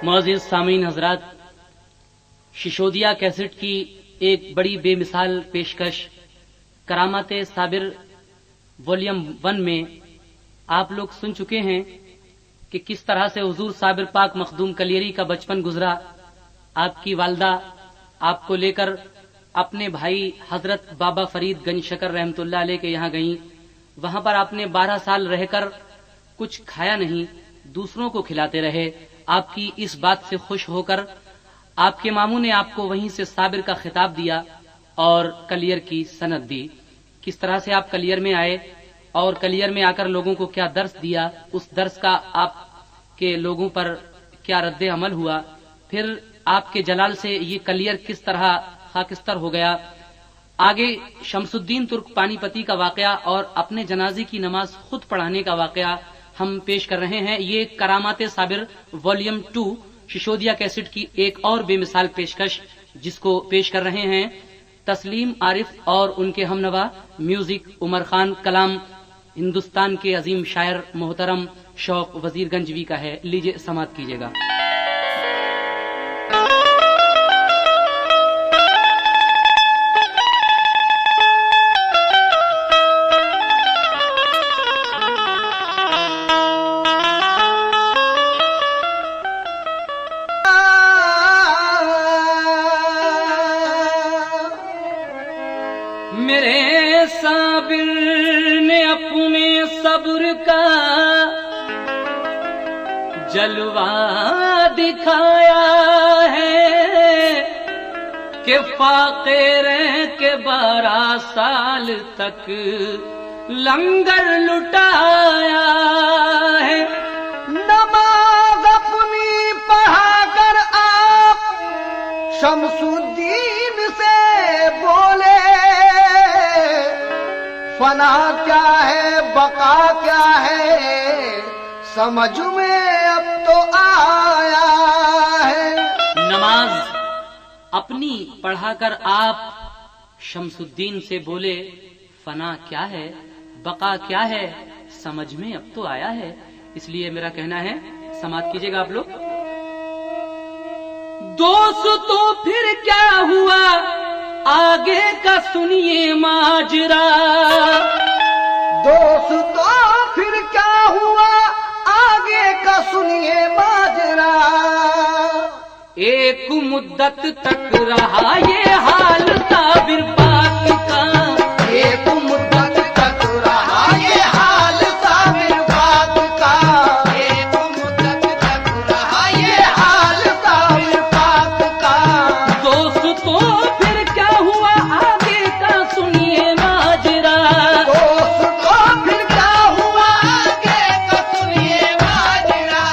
मुअज़्ज़िज़ सामीन हजरात, शिशोदिया कैसेट की एक बड़ी बेमिसाल पेशकश करामाते साबिर वॉल्यूम 1 में आप लोग सुन चुके हैं कि किस तरह से हुजूर साबिर पाक मखदूम कलियरी का बचपन गुजरा। आपकी वालदा आपको लेकर अपने भाई हजरत बाबा फरीद गंज शकर रहमतुल्लाह अलैह के यहाँ गईं। वहां पर आपने 12 साल रहकर कुछ खाया नहीं, दूसरों को खिलाते रहे। आपकी इस बात से खुश होकर आपके मामू ने आपको वहीं से साबिर का खिताब दिया और कलियर की सनद दी। किस तरह से आप कलियर में आए और कलियर में आकर लोगों को क्या दर्स दिया, उस दर्स का आपके लोगों पर क्या रद्द अमल हुआ, फिर आपके जलाल से ये कलियर किस तरह खाकिस्तर हो गया। आगे शमसुद्दीन तुर्क पानीपती का वाकया और अपने जनाजे की नमाज खुद पढ़ाने का वाकया हम पेश कर रहे हैं। ये करामाते साबिर वॉल्यूम 2 शिशोदिया कैसेट की एक और बेमिसाल पेशकश, जिसको पेश कर रहे हैं तस्लीम आरिफ और उनके हमनवा। म्यूजिक उमर खान, कलाम हिंदुस्तान के अजीम शायर मोहतरम शौक वजीरगंजवी का है। लीजिए समात कीजिएगा। मेरे साबिर ने अपने सब्र का जलवा दिखाया है कि फाकिर के 12 साल तक लंगर लुटाया है। नमाज अपनी पढ़ाकर आप शमसुद्दीन से बोले, फना क्या है बका क्या है समझ में अब तो आया है। नमाज अपनी पढ़ाकर आप शमसुद्दीन से बोले, फना क्या है बका क्या है समझ में अब तो आया है। इसलिए मेरा कहना है, समात कीजिएगा आप लोग। दोस्तों फिर क्या हुआ आगे का सुनिए माजरा। दोस्तों फिर क्या हुआ आगे का सुनिए माजरा। एक मुद्दत तक रहा ये हाल साबिर पाक का। एक मुद्दत तक रहा ये हाल साबिर पाक का। एक मुद्दत तक रहा ये हाल साबिर पाक का। दोस्तों फिर क्या हुआ आगे का सुनिए माजरा। दोस्तों फिर क्या हुआ आगे का सुनिए माजरा।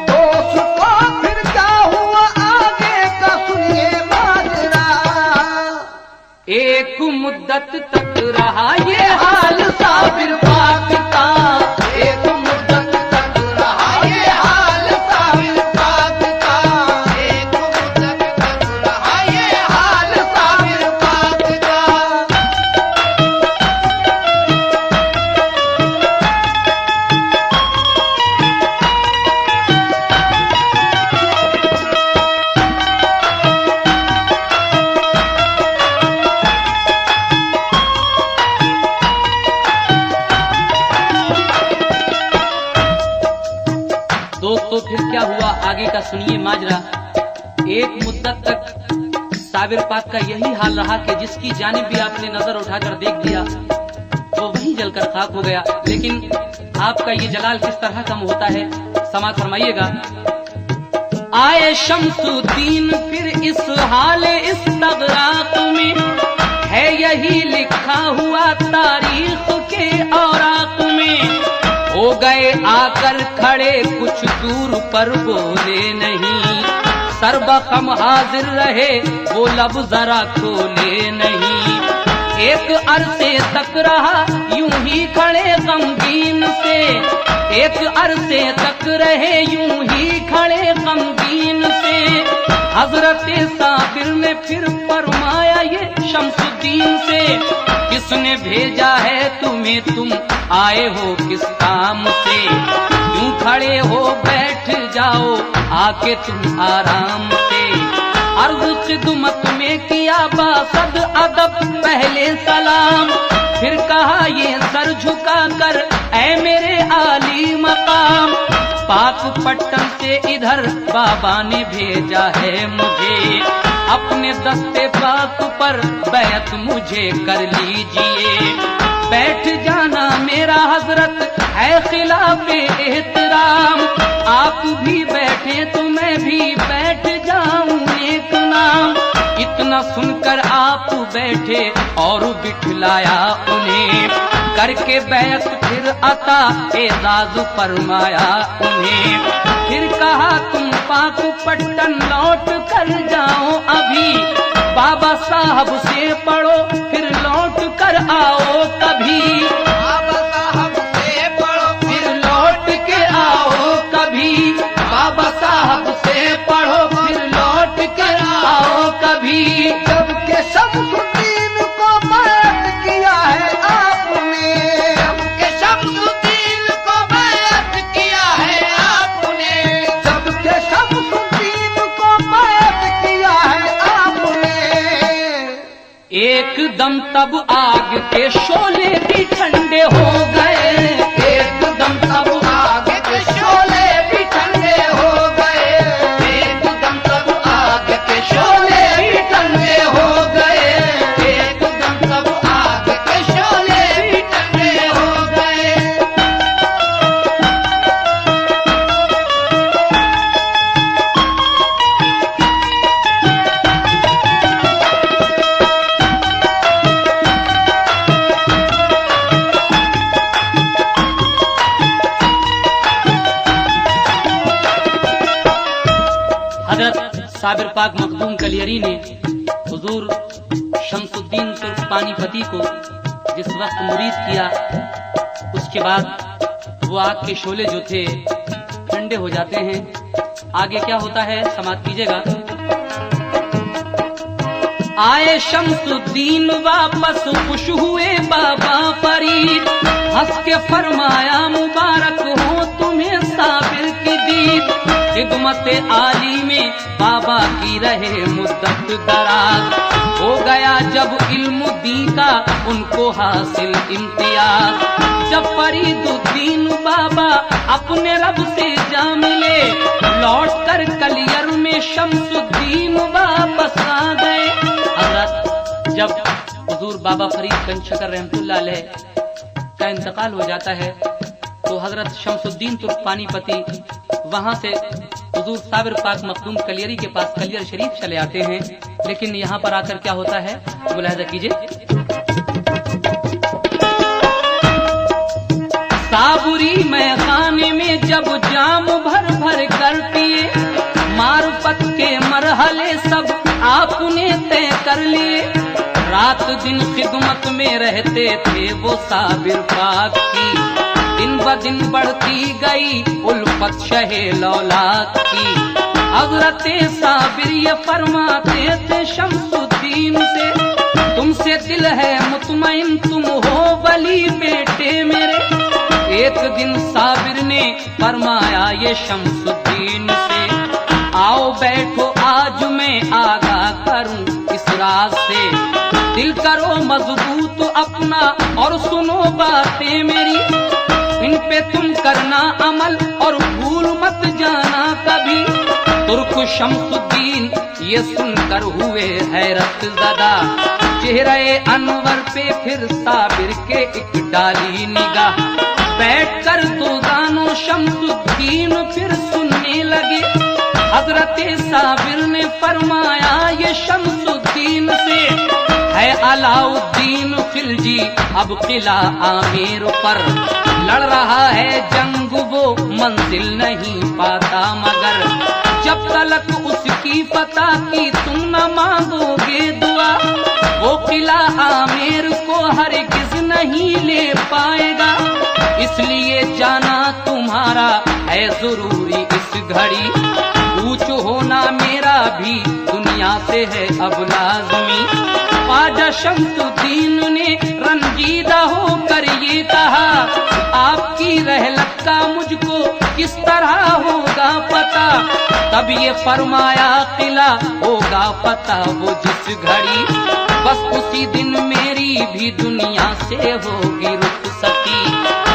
दोस्तों फिर क्या हुआ आगे का सुनिए माजरा। एक मुद्दत तक रहा ये हाल साबिर पाक का। एक मुद्दत तक रहा ये हाल साबिर पाक का। एक मुद्दत तक रहा ये हाल साबिर पाक का। दोस्तों फिर क्या हुआ आगे का सुनिए माजरा। एक मुद्दत तक साबिर पाक का यही हाल रहा कि जिसकी जानिब भी आपने नजर उठाकर देख लिया वो वहीं जलकर खाक हो गया। लेकिन आपका ये जलाल किस तरह कम होता है, समात फरमाइएगा। आए शमसुद्दीन फिर इस हाल इस्तगराक में, है यही लिखा हुआ तारीख के औराक में। हो गए आकर खड़े कुछ दूर पर बोले नहीं, सर्वखम हाजिर रहे वो लब जरा खोले नहीं। एक अरसे तक रहा यूं ही खड़े गमगीन से। एक अरसे तक रहे यूं ही खड़े गमगीन से। हजरत साबिर ने फिर फरमाया ये शमसुद्दीन से, किसने भेजा है तुम्हें, तुम आए हो किस काम से। यूं खड़े हो बैठ जाओ आके तुम आराम से। अर्ज खिदमत में किया बासद अदब पहले सलाम, फिर कहा ये सर झुका कर ऐ मेरे आली मकाम। पाक पट्टन से इधर बाबा ने भेजा है मुझे, अपने दस्ते पाक पर बैत मुझे कर लीजिए। बैठ जाना मेरा हजरत है खिलाफे एहतराम, आप भी बैठे तो मैं भी बैठ जाऊं एक नाम। इतना सुनकर आप बैठे और बिठलाया उन्हें, करके बैत फिर अता एजाज फरमाया उन्हें। फिर कहा तुम पाक पट्टन लौट कर जाओ अभी, बाबा साहब से पढ़ो फिर लौट कर आओ कभी। बाबा साहब से पढ़ो फिर लौट के आओ कभी, बाबा साहब से पढ़ो फिर लौट के आओ कभी। जब के शमसुद्दीन को बैत किया है आपने, जब के शमसुद्दीन को बैत किया है आपने, जब के शमसुद्दीन को बैत किया है आपने। एकदम तब आग के शोले भी ठंडे हो गए, एकदम तब आग के शोले भी ठंडे हो गए, एकदम तब आग के शोले भी ठंडे हो गए, एकदम तब आग के शोले भी ठंडे हो गए। हजरत साबिर पाक मखदूम कलियरी ने हुजूर शमसुद्दीन तुर्क पानीपती को जिस वक्त मुरीद किया, उसके बाद वो आग के शोले जो थे ठंडे हो जाते हैं। आगे क्या होता है समाप्त कीजिएगा। आए शमसुद्दीन वापस खुश हुए बाबा फरीद, हंस के फरमाया मुबारक हो तुम्हें साबिर की दीद। खिदमत आली में बाबा की रहे मुद्दत दराज, हो गया जब इल्म दी का उनको हासिल इम्तियाज। जब फरीदुद्दीन बाबा अपने रब से जा मिले, लौट कर कलियर में शमसुद्दीन वापस आ गए। हजरत जब हुजूर बाबा फरीद कंचकर रहमतुल्लाह अलैह का इंतकाल हो जाता है तो हजरत शमसुद्दीन तुर्क पानीपती वहां से हुजूर साबिर पाक मखदूम कलियरी के पास कलियर शरीफ चले आते हैं। लेकिन यहाँ पर आकर क्या होता है मुलाहिजा कीजिए। साबुरी में खाने में जब जाम भर भर कर पिए, मार्फत के मरहले सब आपने तय कर लिए। रात दिन खिदमत में रहते थे वो साबिर पाक की, दिन ब दिन बढ़ती गई उल्फत शहे लौलाद की। हजरत साबिर ये फरमाते थे शमसुद्दीन से, तुमसे दिल है मुतमइन तुम हो वली बेटे मेरे। एक दिन साबिर ने फरमाया ये शमसुद्दीन से, आओ बैठो आज मैं आगाह करूं इस राज से। दिल करो मजबूत अपना और सुनो बातें मेरी, इन पे तुम करना अमल और भूल मत जाना कभी। तुर्क शमसुद्दीन ये सुनकर हुए हैरत ज़दा, चेहरे अनवर पे फिर साबिर के एक डाली निगाह। बैठकर दो दानो शमसुद्दीन फिर सुनने लगे। हजरत साबिर ने फरमाया ये शमसुद्दीन से, है अलाउद्दीन खिलजी अब किला आमिर पर। लड़ रहा है जंग वो मंजिल नहीं पाता मगर, जब तलक उसकी पता की तुम न मांगोगे दुआ, वो किला आमिर को हरगिज नहीं ले पाएगा। इसलिए जाना तुम्हारा है जरूरी इस घड़ी, ऊंच होना मेरा भी दुनिया से है अब लाजमी। ख्वाजा शमसुद्दीन ने रंजीदा होकर ये कहा, आपकी रहलत का मुझको किस तरह होगा पता, तब ये फरमाया किला होगा पता वो जिस घड़ी, बस उसी दिन मेरी भी दुनिया से होगी रुखसती,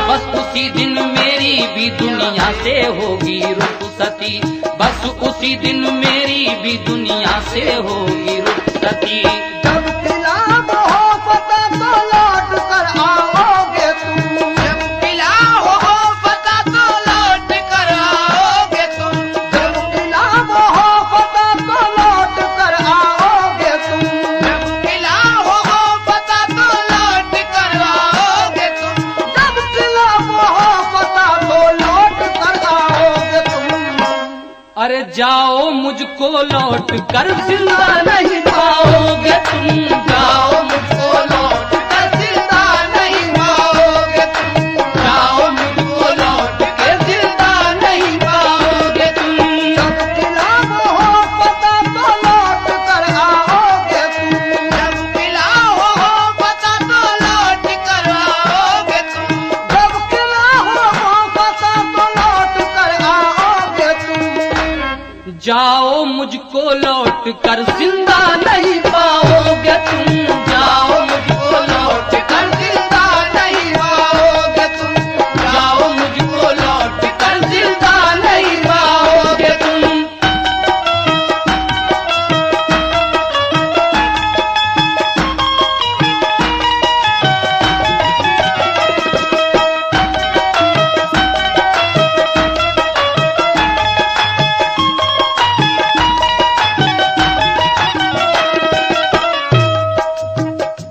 बस उसी दिन मेरी भी दुनिया से होगी रुखसती, बस उसी दिन मेरी भी दुनिया से होगी रुखसती। जब किला हो पता तो लौट कर आओगे तुम, जब किला हो पता तो लौट कर आओगे तुम, जब किला हो पता तो लौट कर आओगे तुम, जब किला हो पता तो लौट कर आओगे तुम, जब किला हो पता तो लौट कर आओगे तुम। अरे जाओ मुझको लौट कर जिंदा नहीं पाओगे तुम, जाओ मुझको लौट कर जिंदा नहीं पाओगे तुम, जाओ मुझको लौट कर जिंदा नहीं पाओगे तुम, जब किला हो पता तो लौट कर आओगे तुम, जब किला हो पता तो लौट कर आओगे तुम, जब किला हो पता तो लौट कर आओगे तुम। जाओ मुझको लौट कर जिंदा नहीं पाओगे तुम, जाओ मुझको लौट कर जिंदा नहीं पाओगे तुम, जाओ मुझको लौट कर जिंदा नहीं पाओगे तुम।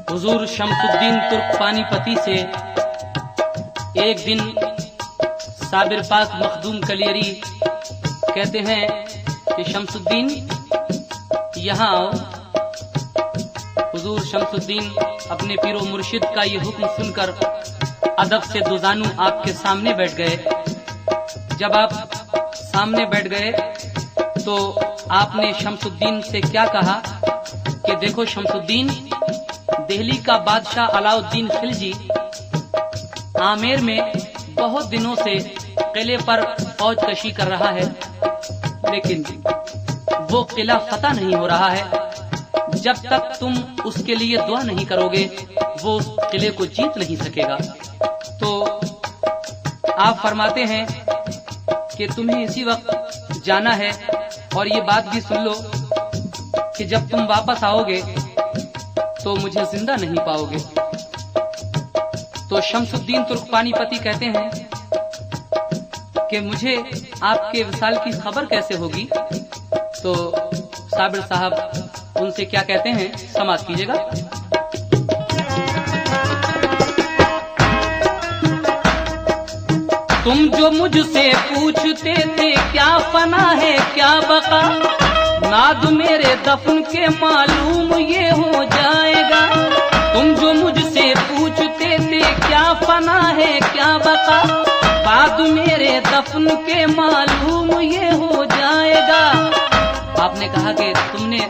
हुजूर शमसुद्दीन तुर्क पानीपती से एक दिन साबिर पाक मखदूम कलियरी कहते हैं कि शमसुद्दीन यहाँ आओ। हुजूर शमसुद्दीन अपने पीरो मुर्शिद का ये हुक्म सुनकर अदब से दुजानू आपके सामने बैठ गए। जब आप सामने बैठ गए तो आपने शमसुद्दीन से क्या कहा कि देखो शमसुद्दीन, दिल्ली का बादशाह अलाउद्दीन खिलजी आमेर में बहुत दिनों से किले पर फौज कशी कर रहा है, लेकिन वो किला फतह नहीं हो रहा है। जब तक तुम उसके लिए दुआ नहीं करोगे वो उस किले को जीत नहीं सकेगा। तो आप फरमाते हैं कि तुम्हें इसी वक्त जाना है, और ये बात भी सुन लो कि जब तुम वापस आओगे तो मुझे जिंदा नहीं पाओगे। तो शमसुद्दीन तुर्क पानीपती कहते हैं कि मुझे आपके विसाल की खबर कैसे होगी। तो साबिर साहब उनसे क्या कहते हैं, समाप्त कीजिएगा। तुम जो मुझसे पूछते थे क्या फना है क्या बका, नाद मेरे दफन के मालूम ये हो जाएगा। तुम जो मुझसे पूछते थे क्या फना है क्या बका, बाद मेरे दफन के मालूम ये हो जाएगा। आपने कहा कि तुमने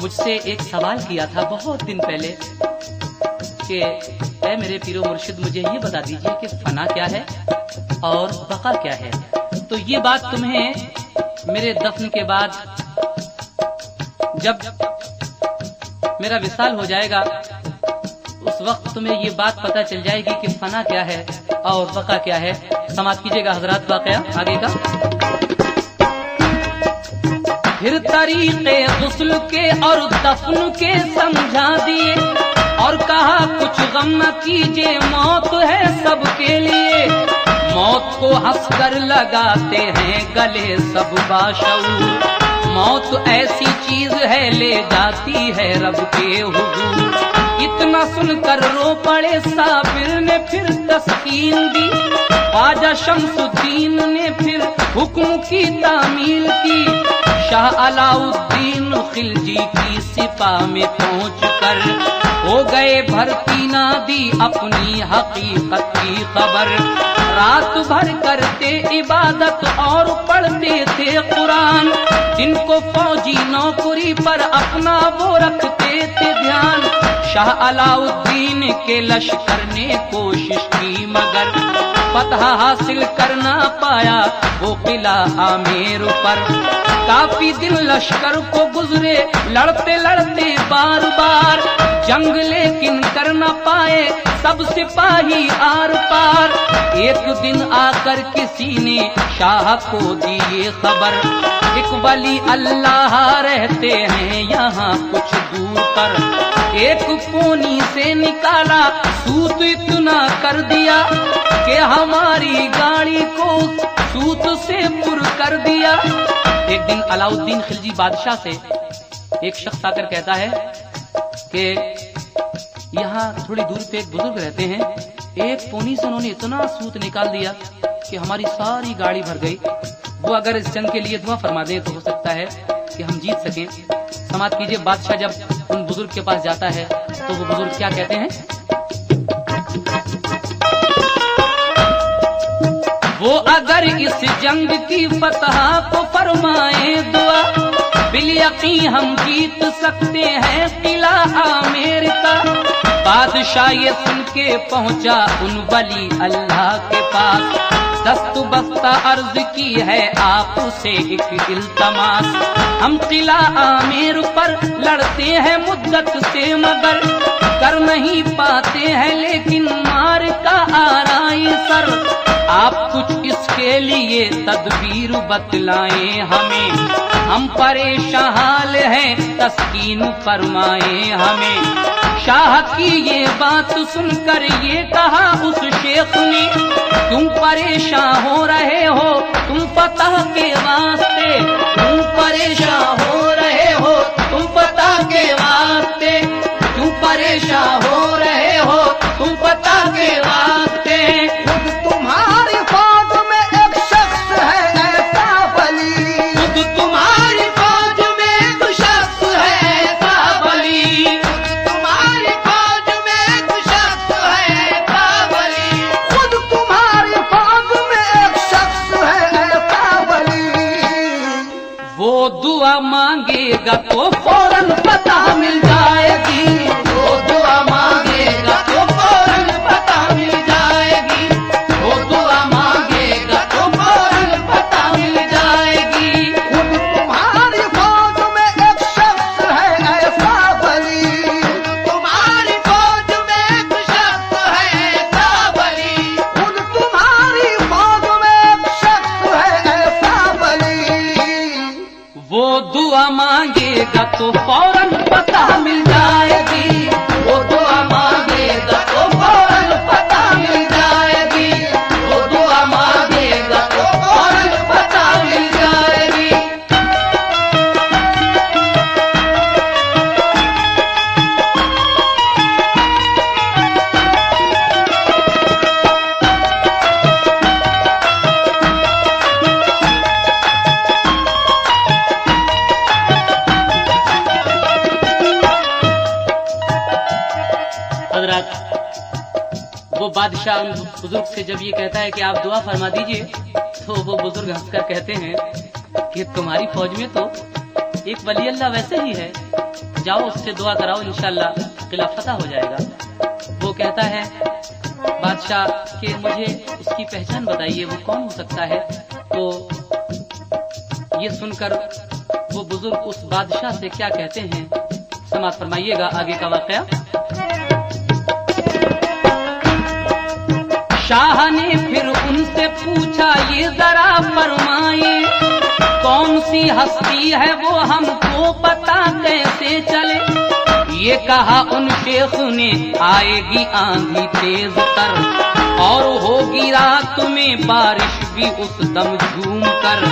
मुझसे एक सवाल किया था बहुत दिन पहले कि ऐ मेरे पीरो मुर्शिद मुझे ये बता दीजिए कि फना क्या है और बका क्या है। तो ये बात तुम्हें मेरे दफन के बाद जब मेरा विसाल हो जाएगा उस वक्त तुम्हें ये बात पता चल जाएगी कि फना क्या है और बका क्या है। समाप्त कीजिएगा हजरात वाकया आगे का। फिर तरीके गुस्ल के और दफन के समझा दिए और कहा कुछ गम न कीजिए, मौत है सबके लिए। मौत को हंसकर लगाते हैं गले सब बाशऊर, मौत ऐसी चीज है ले जाती है रब के हुजूर। इतना सुनकर रो पड़े साबिर ने फिर तस्कीन दी, ख्वाजा शमसुद्दीन ने फिर हुक्म की तामील की। शाह अलाउद्दीन खिलजी की सिपा में पहुंचकर हो गए भर्ती, ना दी अपनी हकीकत की खबर। रात भर करते इबादत और पढ़ते थे कुरान, जिनको फौजी नौकरी पर अपना वो रखते थे ध्यान। शाह अलाउद्दीन के लश्कर ने कोशिश की मगर फतह हासिल कर ना पाया वो किला आमेर पर। काफी दिन लश्कर को गुजरे लड़ते लड़ते बार बार, जंग लेकिन कर न पाए सब सिपाही आर पार। एक दिन आकर किसी ने शाह को दी ये खबर, एक वली अल्लाह रहते हैं यहाँ कुछ दूर पर। एक कोनी से निकाला सूत इतना कर दिया कि हमारी गाड़ी को सूत से पुर कर दिया। एक दिन अलाउद्दीन खिलजी बादशाह से एक शख्स आकर कहता है कि यहाँ थोड़ी दूर पे एक बुजुर्ग रहते हैं, एक पोनी से उन्होंने इतना सूत निकाल दिया कि हमारी सारी गाड़ी भर गई। वो अगर इस जंग के लिए दुआ फरमा दें तो हो सकता है कि हम जीत सकें। समाप्त कीजिए। बादशाह जब उन बुजुर्ग के पास जाता है तो वो बुजुर्ग क्या कहते हैं, वो अगर इस जंग की फतह को फरमाए दुआ, बिल यकीन हम जीत सकते हैं किला आमेर का। बादशाह ये सुन के पहुंचा उन वली अल्लाह के पास, दस्त बस्ता अर्ज की है आपसे एक इल्तमास। हम किला आमेर पर लड़ते हैं मुद्दत से मगर कर नहीं पाते हैं, लेकिन मार का आ रहा है सर। आप कुछ इसके लिए तदबीर बतलाएं हमें, हम परेशान हाल हैं तस्कीन फरमाएं हमें। शाह की ये बात सुनकर ये कहा उस शेख ने, तुम परेशान हो रहे हो तुम फतह के वास्ते, तुम परेशान हो रहे हो तुम फतह के वास्ते, तुम परेशान हो रहे हो तुम फतह के वास्ते। खुद तुम्हारी फौज में एक शख्स है ऐसा वली, खुद तुम्हारी फौज में एक शख्स है ऐसा वली, तुम्हारी फौज में एक शख्स है ऐसा वली, खुद तुम्हारी फौज में एक शख्स है ऐसा वली। वो दुआ मांगेगा तो फौरन पता मिल जाएगी, वो दुआ मांगेगा तो फौरन पता मिल जाएगी, वो दुआ मांगेगा तो फौरन पता मिल जाएगी। खुद तुम्हारी फौज में एक शख्स है ऐसा वली, तुम्हारी फौज में एक शख्स है ऐसा वली, खुद तुम्हारी फौज में एक शख्स है ऐसा वली। वो दुआ मांगेगा तो फौरन पता मिल जाएगी, वो दुआ मांगेगा तो फौरन पता मिल जाएगी, वो दुआ मांगेगा तो फौरन पता मिल जाएगी। वो बादशाह उन बुजुर्ग से जब ये कहता है कि आप दुआ फरमा दीजिए, तो वो बुजुर्ग हंसकर कहते हैं कि तुम्हारी फौज में तो एक वली अल्लाह वैसे ही है, जाओ उससे दुआ कराओ, इंशाअल्लाह किला फतह हो जाएगा। वो कहता है बादशाह कि मुझे उसकी पहचान बताइए, वो कौन हो सकता है। तो ये सुनकर वो बुजुर्ग उस बादशाह से क्या कहते हैं, समाप्त फरमाइएगा आगे का वाकया। शाह ने फिर उनसे पूछा ये जरा फरमाए, कौन सी हस्ती है वो हमको पता कैसे चले। ये कहा उन शेख ने आएगी आंधी तेज तर, और होगी रात में बारिश भी उस दम झूम कर।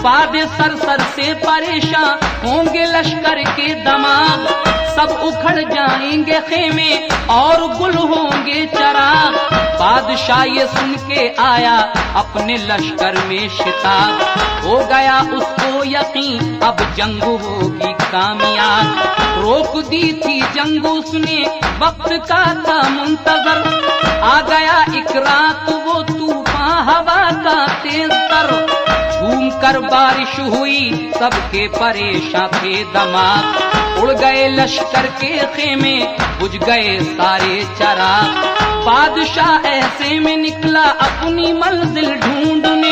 वादे सर सर से परेशान होंगे लश्कर के दमाग, सब उखड़ जाएंगे खेमे और गुल होंगे चराग। बादशाह ये सुन के आया अपने लश्कर में शिताब, हो गया उसको यकीन अब जंग होगी कामयाब। रोक दी थी जंग उसने वक्त का था मुंतजर, आ गया एक रात वो तूफान हवा का तेज तर। झूम कर कर बारिश हुई, सबके परेशान थे दिमाग। उड़ गए लश्कर के खेमे, बुझ गए सारे चराग। बादशाह ऐसे में निकला अपनी मंजिल ढूंढने,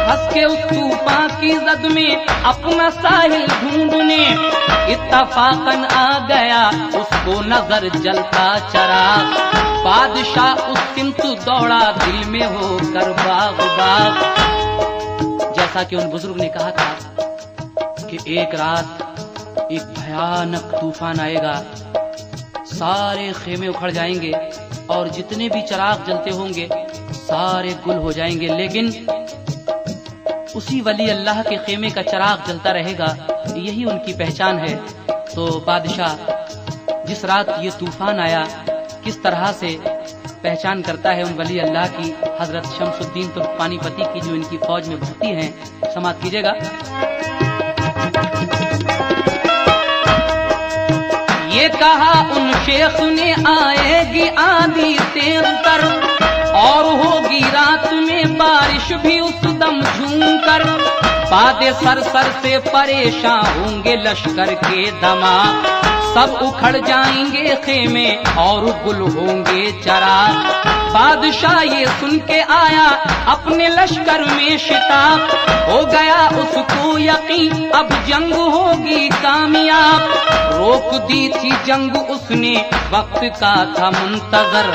हंस के उस तूफान की जद में अपना साहिल ढूंढने। इत्तफाकन आ गया उसको नजर जलता चराग। बादशाह उस सिमत दौड़ा, दिल में होकर बाग बाग। जैसा कि उन बुजुर्ग ने कहा था कि एक रात एक भयानक तूफान आएगा, सारे खेमे उखड़ जाएंगे और जितने भी चिराग जलते होंगे सारे गुल हो जाएंगे, लेकिन उसी वली अल्लाह के खेमे का चिराग जलता रहेगा, यही उनकी पहचान है। तो बादशाह जिस रात ये तूफान आया किस तरह से पहचान करता है उन वली अल्लाह की, हजरत शमसुद्दीन तो पानीपती की जो इनकी फौज में भर्ती हैं, समाप्त कीजिएगा। ये कहा उन शेख ने आएगी आंधी तेज तर, और होगी रात में बारिश भी उस दम झूम कर। बादे सर सर से परेशान होंगे लश्कर के दमाग, सब उखड़ जाएंगे खेमे और गुल होंगे चराग। बादशाह ये सुन के आया अपने लश्कर में शिताब, हो गया उसको यकीन अब जंग होगी कामयाब। रोक दी थी जंग उसने, वक्त का था मुंतजर।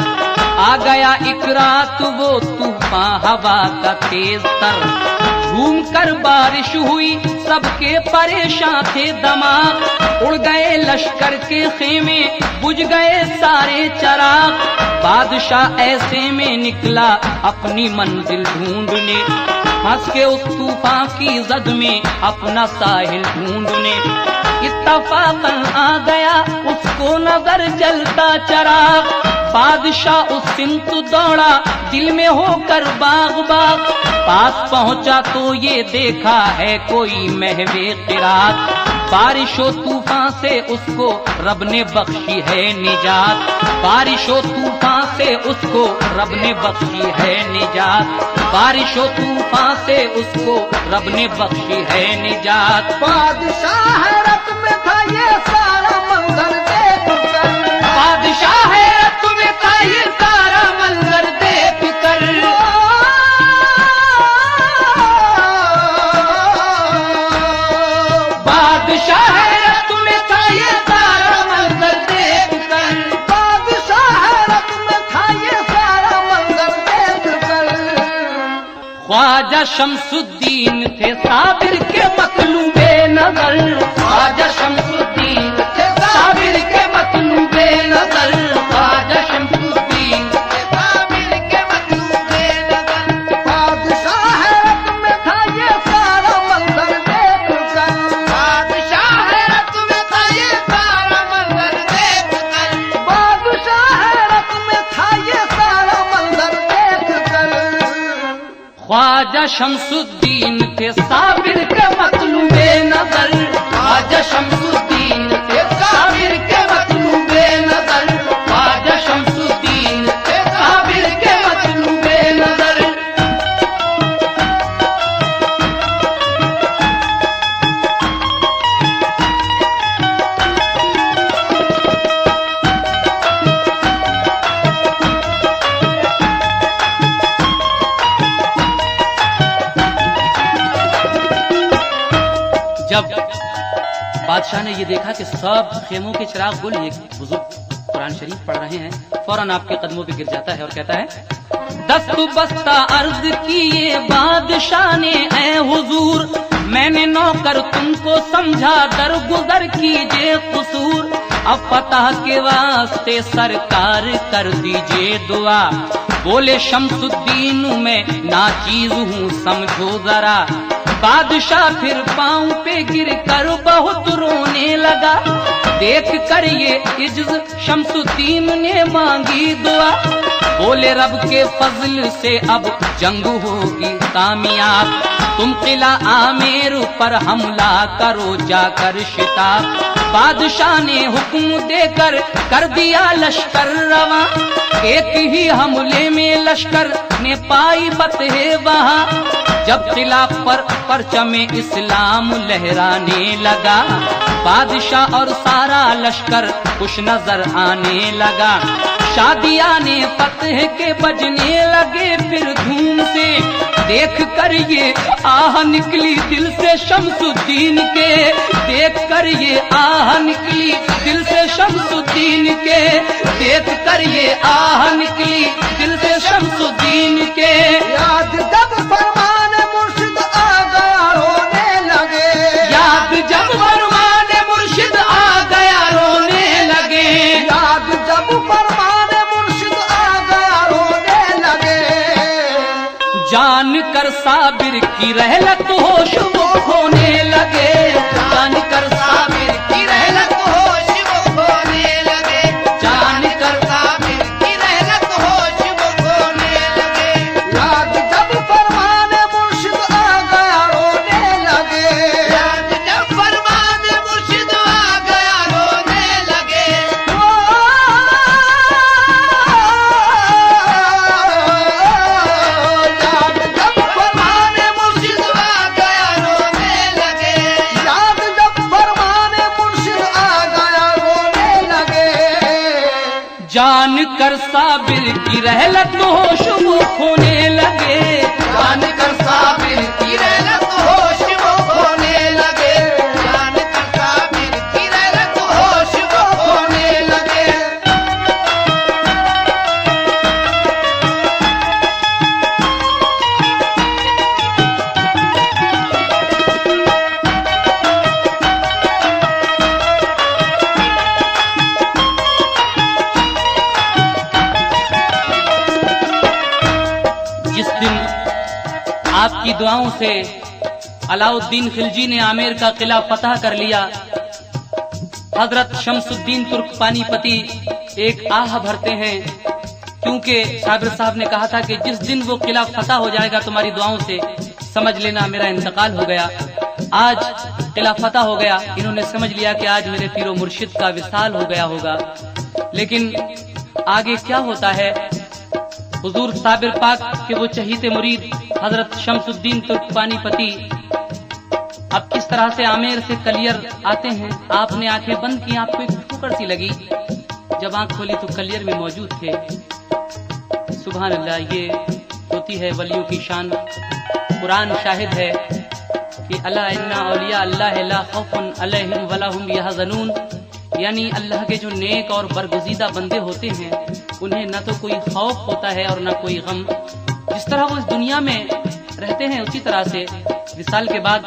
आ गया एक रात वो तूफान हवा का तेज तर। घूम कर बारिश हुई, सबके परेशान थे दिमाग। उड़ गए लश्कर के खेमे, बुझ गए सारे चराग। बादशाह ऐसे में निकला अपनी मंजिल ढूंढने, हंस के उस तूफान की जद में अपना साहिल ढूंढने। इत्तफाकन आ गया उसको नजर जलता चराग। बादशाह उस सिमत दौड़ा, दिल में होकर बाग बाग। पास पहुंचा तो ये देखा है कोई महवे क़िरात। बारिशो तूफान से उसको रब ने बख्शी है निजात। बारिशो तूफान से उसको रब ने बख्शी है निजात। बारिशो तूफान से उसको रब ने बख्शी है निजात। बादशाह हैरत में था ये सारा मंजर देख कर, बादशाह हैरत में था ये सारा मंजर देख कर। बादशाह हैरत में था ये सारा मंजर देख कर। बादशाह हैरत में था ये सारा मंजर देख कर। ख्वाजा शमसुद्दीन थे साबिर के मतलूबे नजर। ख्वाजा शमसुद्दीन थे साबिर के मतलूबे नजर। ख्वाजा शमसुद्दीन थे साबिर के मतलूबे नजर। बादशाह हैरत में था ये सारा मंजर देख कर। बादशाह हैरत में था ये सारा मंजर देख कर। बादशाह हैरत में था ये सारा मंजर देख कर। ख्वाजा शमसुद्दीन थे साबिर के मतलूबे नजर। ख्वाजा शमसुद्दीन थे साबिर के मतलूबे नजर। ख्वाजा शमसुद्दीन थे साबिर के मतलूबे नजर। जब बादशाह ने ये देखा कि सब खेमों के चिराग गुल, ये बुजुर्ग कुरान शरीफ पढ़ रहे हैं, फौरन आपके कदमों पे गिर जाता है और कहता है, दस्त बस्ता अर्ज किए बादशाह ने ऐ हुजूर, मैंने नौकर तुमको समझा दरगुजर कीजिए कसूर। अब फतह के वास्ते सरकार कर दीजिए दुआ। बोले शमसुद्दीन मैं नाचीज हूँ समझो जरा। बादशाह फिर पांव पे गिर कर बहुत रोने लगा। देख कर ये इज्ज शमसुद्दीन ने मांगी दुआ। बोले रब के फजल से अब जंग होगी कामयाब। तुम किला आमेर पर हमला करो जाकर शिताब। बादशाह ने हुक्म देकर कर दिया लश्कर रवा। एक ही हमले में लश्कर ने पाई फतह वहां। जब खिलाफ पर परचमे इस्लाम लहराने लगा, बादशाह और सारा लश्कर कुछ नजर आने लगा। शादियाने फतेह के बजने लगे फिर धूम से, देख कर ये आह निकली दिल से शमसुद्दीन के, देख कर ये आह निकली दिल से शमसुद्दीन के, देख कर ये आह निकली दिल से शमसुद्दीन के। याद जब फरमान मुर्शिद आ गया रोने लगे, याद जब फरमान मुर्शिद आ गया रोने लगे, याद जब फरमान मुर्शिद आ गया रोने लगे। जान कर साबिर की रहलत होश वो खोने लगे, जान कर साबिर की रहलत होश वो खोने लगे, जान कर साबिर की रहलत होश वो खोने लगे। याद जब फरमान मुर्शिद आ गया रोने लगे, याद जब फरमान मुर्शिद आ गया रोने लगे, याद जब फरमान मुर्शिद आ गया रोने लगे। याद जब फरमान मुर्शिद आ गया रोने लगे। जान कर साबिर की रहलत होश वो खोने लगे, जान कर साबिर की रहलत होश वो खोने लगे, जान कर साबिर की रहलत होश वो खोने लगे। जिस दिन आपकी दुआओं से अलाउद्दीन खिलजी ने आमेर का किला फतह कर लिया, हजरत शमसुद्दीन तुर्क पानीपती एक आह भरते हैं, क्योंकि साबिर साहब ने कहा था कि जिस दिन वो किला फतह हो जाएगा तुम्हारी दुआओं से, समझ लेना मेरा इंतकाल हो गया। आज किला फतह हो गया, इन्होंने समझ लिया कि आज मेरे पीरो मुर्शिद का विसाल हो गया होगा। लेकिन आगे क्या होता है, हुजूर साबिर पाक के वो चहीते मुरीद हजरत शमसुद्दीन तुर्क पानीपती अब किस तरह से आमेर से कलियर आते हैं। आपने आंखें बंद की, आपको एक ठोकर सी लगी, जब आंख खोली तो कलियर में मौजूद थे। सुभान अल्लाह, ये होती है वलियों की शान। कुरान शाहिद है कि अला इन्ना औलिया अल्लाह ला खौफुन अलैहिम वला हुम यहज़नून, यानी अल्लाह के जो नेक और बरगुज़ीदा बंदे होते हैं उन्हें न तो कोई खौफ होता है और न कोई गम। जिस तरह वो इस दुनिया में रहते हैं उसी तरह से विसाल के बाद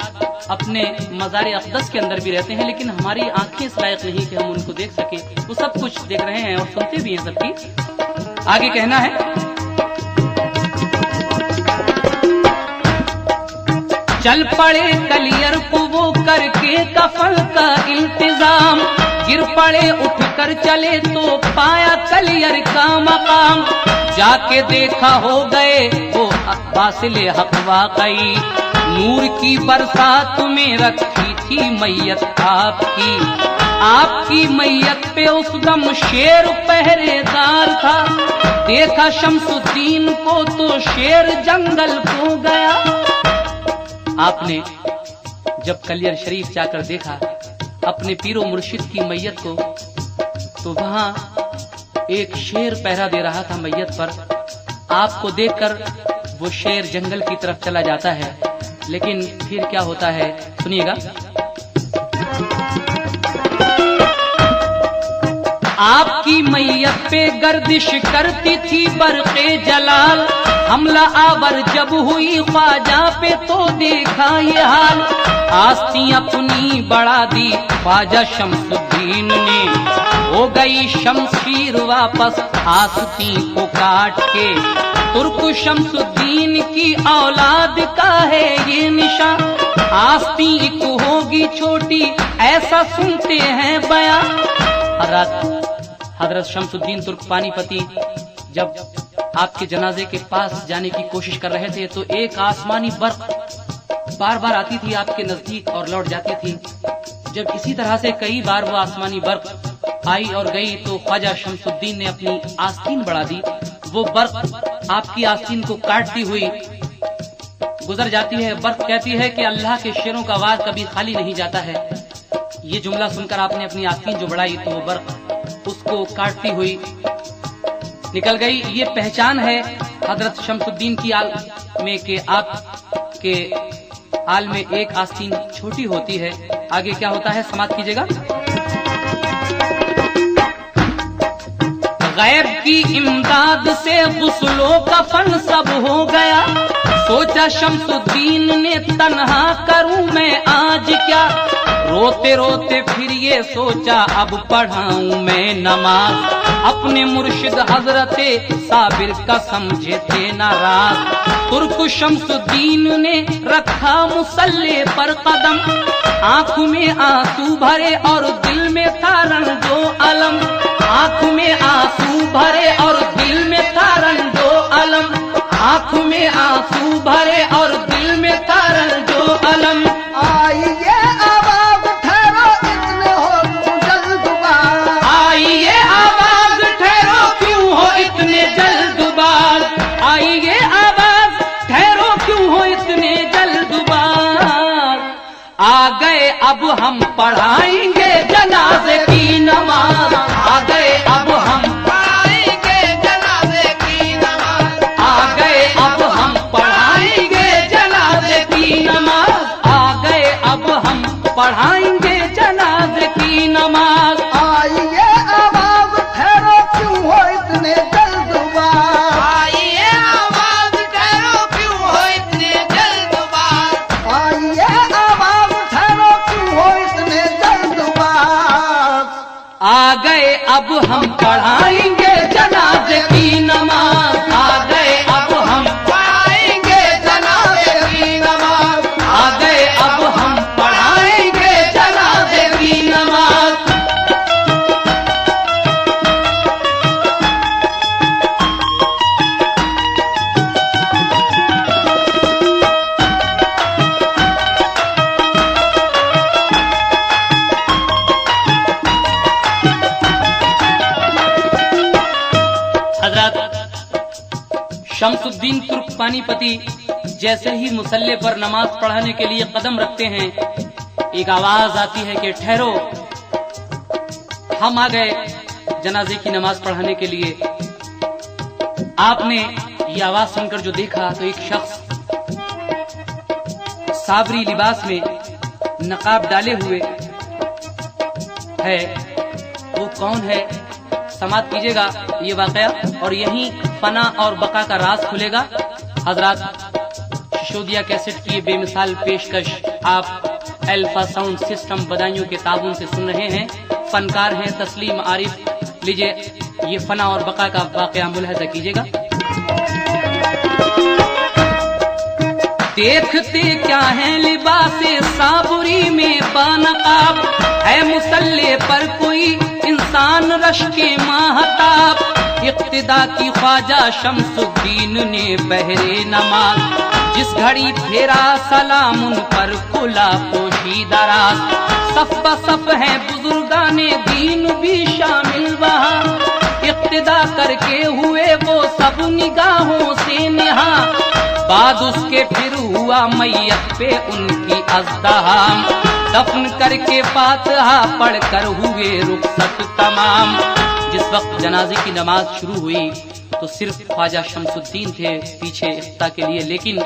अपने मज़ार अक़दस के अंदर भी रहते हैं, लेकिन हमारी आंखें इस लायक नहीं कि हम उनको देख सके। वो सब कुछ देख रहे हैं और सुनते भी हैं सबकी। आगे कहना है, चल पड़े कलियर को वो करके कफन का इंतजाम, गिर पड़े उठ कर चले तो पाया कलियर का मकाम, जाके देखा हो गए वो वासिले हक वाकई, नूर की बरसात में रखी थी मैयत आपकी, आपकी मैयत पे उस दम शेर पहरेदार था, देखा शमसुद्दीन को तो शेर जंगल को गया। आपने जब कलियर शरीफ जाकर देखा अपने पीरो मुर्शिद की मैयत को, तो वहां एक शेर पहरा दे रहा था मैयत पर। आपको देखकर वो शेर जंगल की तरफ चला जाता है, लेकिन फिर क्या होता है सुनिएगा। आपकी मैयत पे गर्दिश करती थी बरक़े जलाल, हमला आवर जब हुई ख्वाजा पे तो देखा ये हाल, आस्ती अपनी बढ़ा दी ख्वाजा शमसुद्दीन ने, हो गई शमशीर वापस आस्ती को काट के, तुर्क शमसुद्दीन की औलाद का है ये निशान, आस्ती एक होगी छोटी ऐसा सुनते हैं बयां। हजरत शमसुद्दीन तुर्क पानीपती जब आपके जनाजे के पास जाने की कोशिश कर रहे थे तो एक आसमानी बर्फ बार बार आती थी आपके नजदीक और लौट जाती थी। जब इसी तरह से कई बार वो आसमानी बर्फ आई और गई तो ख्वाजा शमसुद्दीन ने अपनी आस्तीन बढ़ा दी। वो बर्फ आपकी आस्तीन को काटती हुई गुजर जाती है। बर्फ कहती है कि अल्लाह के शेरों का वार कभी खाली नहीं जाता है। ये जुमला सुनकर आपने अपनी आस्तीन जो बढ़ाई तो वो बर्फ उसको काटती हुई निकल गई। ये पहचान है हजरत शमसुद्दीन की आल में कि आपके आल में एक आस्तीन छोटी होती है। आगे क्या होता है समाप्त कीजिएगा। गैब की इमदाद से गुस्लो कफन सब हो गया। सोचा शमसुद्दीन ने तन्हा करूं मैं आज क्या। रोते रोते फिर ये सोचा अब पढ़ाऊं मैं नमाज। अपने मुर्शिद हजरते साबिर का समझे थे नाराज। तुर्क शमसुद्दीन ने रखा मुसल्ले पर कदम। आंख में आंसू भरे और दिल में था रंजो अलम। आंख में आंसू भरे और दिल में था रंजो अलम। आंख में आंसू भरे और दिल में था रंजो अलम। आइए आवाज ठहरो इतने हो क्यों जल्दबाज। आइए आवाज ठहरो क्यों हो इतने जल्दबाज। आइए आवाज ठहरो क्यों हो इतने जल्दबाज। आ गए अब हम पढ़ाएंगे जनाजे की नमाज। आ गए अब हम पढ़ाएंगे जनाजे की नमाज। आ गए अब हम पढ़ाएंगे जनाजे की नमाज। आ गए अब हम पढ़ाएंगे जनाजे की नमाज। आइए आवाज ठहरो क्यों हो इतने जल्दबाज। आइए आवाज ठहरो क्यों हो इतने जल्दबाज। आइए आवाज ठहरो क्यों हो इतने जल्दबाज। आ गए अब हम पढ़ाएंगे जनाजे की नमाज। आ गए अब हम पढ़ाएंगे जनाजे की नमाज। आ गए अब हम पढ़ाएंगे जनाजे की नमाज। हजरत शमसुद्दीन तुर्क पानीपती जैसे ही मुसल्ले पर नमाज पढ़ाने के लिए कदम रखते हैं, एक आवाज आती है कि ठहरो, हम आ गए जनाजे की नमाज पढ़ाने के लिए। आपने ये आवाज सुनकर जो देखा तो एक शख्स साबरी लिबास में नकाब डाले हुए है। वो कौन है समाप्त कीजिएगा ये वाकया, और यहीं फना और बका का राज खुलेगा। हजरात, शिशोदिया कैसेट की ये बेमिसाल पेशकश आप अल्फा साउंड सिस्टम बदायूं के ताबून से सुन रहे हैं। फनकार हैं तस्लीम आरिफ। लीजिए ये फना और बका का वाकया मुलाहिजा कीजिएगा। देखते क्या है लिबासे साबुरी में बानकाब। है मुसल्ले पर कोई इंसान रश के माहताब। इक्तिदा की ख्वाजा शमसुद्दीन ने बहरे नमाज। जिस घड़ी फेरा सलाम उन पर खुला पोशीदा राज। सफ बसफ है बुजुर्गाने दीन भी शामिल वहाँ। इक्तिदा करके हुए वो सब निगाहों से निहा। बाद उसके फिर हुआ मैयत पे उनकी अज़्दहाम। दफन करके फातिहा पढ़कर हुए रुखसत तमाम। जिस वक्त जनाजे की नमाज शुरू हुई तो सिर्फ ख्वाजा शमसुद्दीन थे पीछे इफ्ता के लिए, लेकिन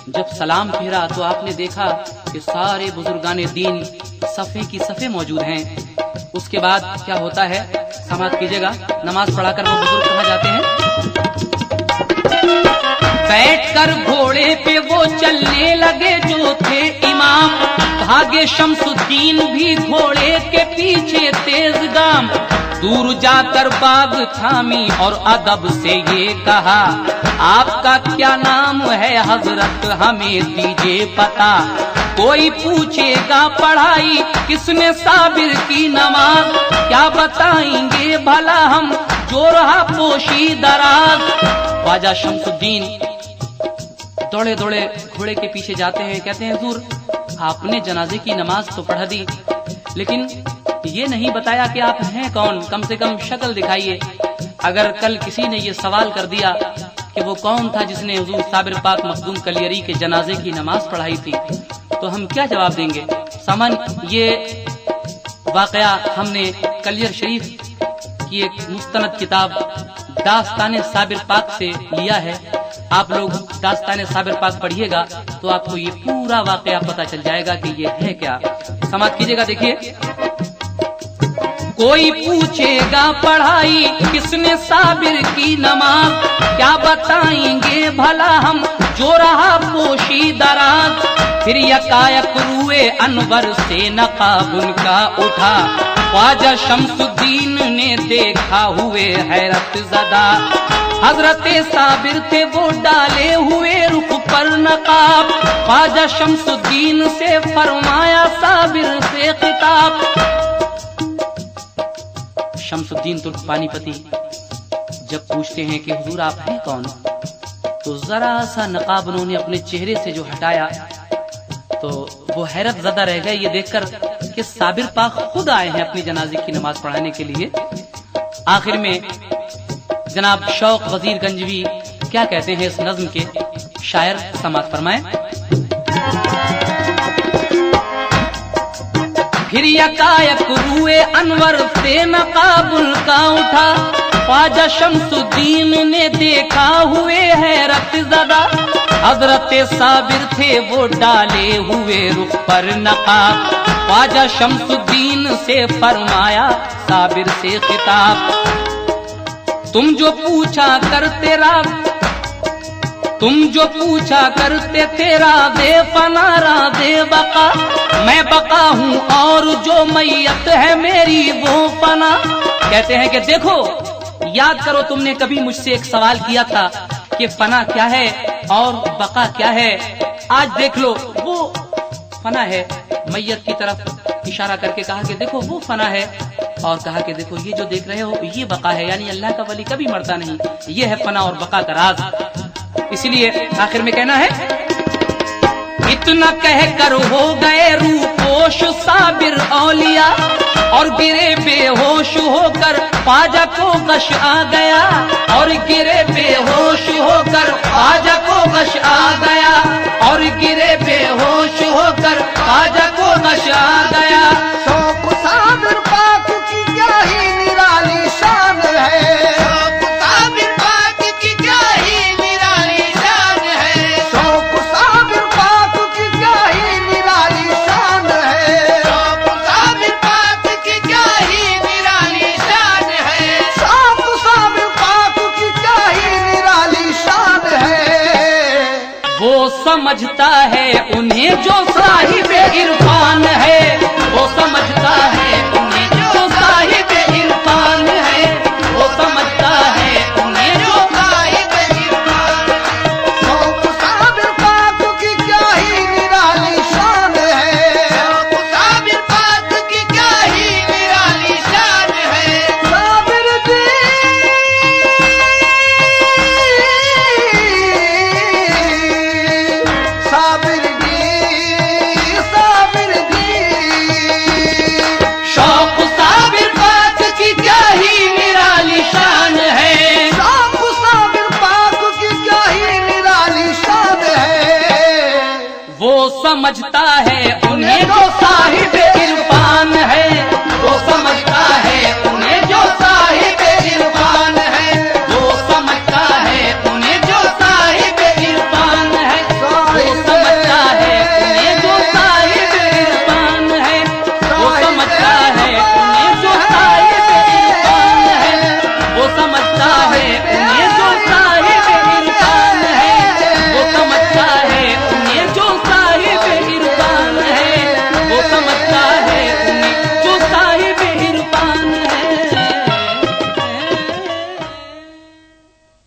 जब सलाम फेरा तो आपने देखा कि सारे बुजुर्गाने दीन सफ़े की सफ़े मौजूद हैं। उसके बाद क्या होता है समाप्त कीजिएगा। नमाज पढ़ाकर वो बुजुर्ग कहाँ जाते हैं? बैठकर घोड़े पे वो चलने लगे जो थे इमाम। भागे शमसुद्दीन भी घोड़े के पीछे तेज गाम। दूर जाकर बाग थामी और अदब से ये कहा, आपका क्या नाम है हजरत हमें दीजिए पता। कोई पूछेगा पढ़ाई किसने साबिर की नमाज। क्या बताएंगे भला हम जो रहा पोशी दराज। ख्वाजा शमसुद्दीन दौड़े दौड़े घोड़े के पीछे जाते हैं। कहते हैं हुजूर, आपने जनाजे की नमाज तो पढ़ा दी, लेकिन ये नहीं बताया कि आप हैं कौन। कम से कम शक्ल दिखाइए। अगर कल किसी ने ये सवाल कर दिया कि वो कौन था जिसने हुजूर साबिर पाक मखदूम कलियरी के जनाजे की नमाज पढ़ाई थी, तो हम क्या जवाब देंगे। सामान्य ये वाकया हमने कलियर शरीफ की एक मुस्तनद किताब दास्तान साबिर पाक से लिया है। आप लोग दास्तान साबिर पाक पढ़िएगा तो आपको ये पूरा वाकया पता चल जाएगा कि ये है क्या। समाप्त कीजिएगा। देखिए, कोई पूछेगा पढ़ाई किसने साबिर की नमाज, क्या बताएंगे भला हम जो रहा पोशी दराज। फिर यकायक रूए अनवर से नकाब उनका उठा, ख्वाजा शम्सुद्दीन ने देखा हुए हैरत ज़दा। हजरत साबिर थे वो डाले हुए रुख पर नकाब, ख्वाजा शम्सुद्दीन से फरमाया साबिर से खिताब। शम्सुद्दीन तुर्क पानीपती जब पूछते हैं कि हुजूर आप हैं कौन, तो जरा सा नकाब उन्होंने अपने चेहरे से जो हटाया तो वो हैरत ज़दा रह गए ये देखकर कि साबिर पाक खुद आए हैं अपनी जनाजे की नमाज पढ़ाने के लिए। आखिर में जनाब शौक वजीर गंजवी क्या कहते हैं इस नज्म के, शायर समाअत फरमाएं। फिर यकायक रूए अनवर से नकाबुल का उठा, ख्वाजा शम्सुद्दीन ने देखा हुए हैरत ज़दा। हजरत साबिर थे वो डाले हुए रुख पर नकाब, ख्वाजा शम्सुद्दीन से फरमाया साबिर से खिताब। तुम जो पूछा करते तेरा दे फना दे बका, मैं बका हूँ और जो मैयत है मेरी वो फना। कहते हैं कि देखो, याद करो तुमने कभी मुझसे एक सवाल किया था कि फना क्या है और बका क्या है। आज देख लो वो फना है, मैयत की तरफ इशारा करके कहा कि देखो वो फना है, और कहा कि देखो ये जो देख रहे हो ये बका है, यानी अल्लाह का वली कभी मरता नहीं। ये है फना और बका का राज। इसलिए आखिर में कहना है, इतना कह कर हो गए रूपोश साबिर औलिया, और गिरे बेहोश होकर ख्वाजा को गश आ गया, और गिरे बेहोश होकर ख्वाजा को गश आ गया, और गिरे बेहोश होकर ख्वाजा को गश आ गया। शौक साबिर पाक की क्या ही निराली शान है, शौक साबिर पाक की क्या ही निराली शान है, शौक साबिर पाक की क्या ही निराली शान है, शौक साबिर पाक की क्या ही निराली शान है, शौक साबिर पाक की क्या ही निराली शान है। वो समझता है उन्हें जो साहिब इरफान है, वो समझता है उन्हें जो साहिब इरफान है, वो समझता है उन्हें जो साहिब इरफान है। शौक साबिर पाक की क्या ही निराली शान है, शौक साबिर पाक की क्या ही निराली शान है। साबिर जी, साबिर जी, साबिर जी, शौक साबिर पाक की क्या ही निराली शान है, शौक साबिर पाक की क्या ही निराली शान है। वो समझता है उन्हें जो साहिब इरफान है,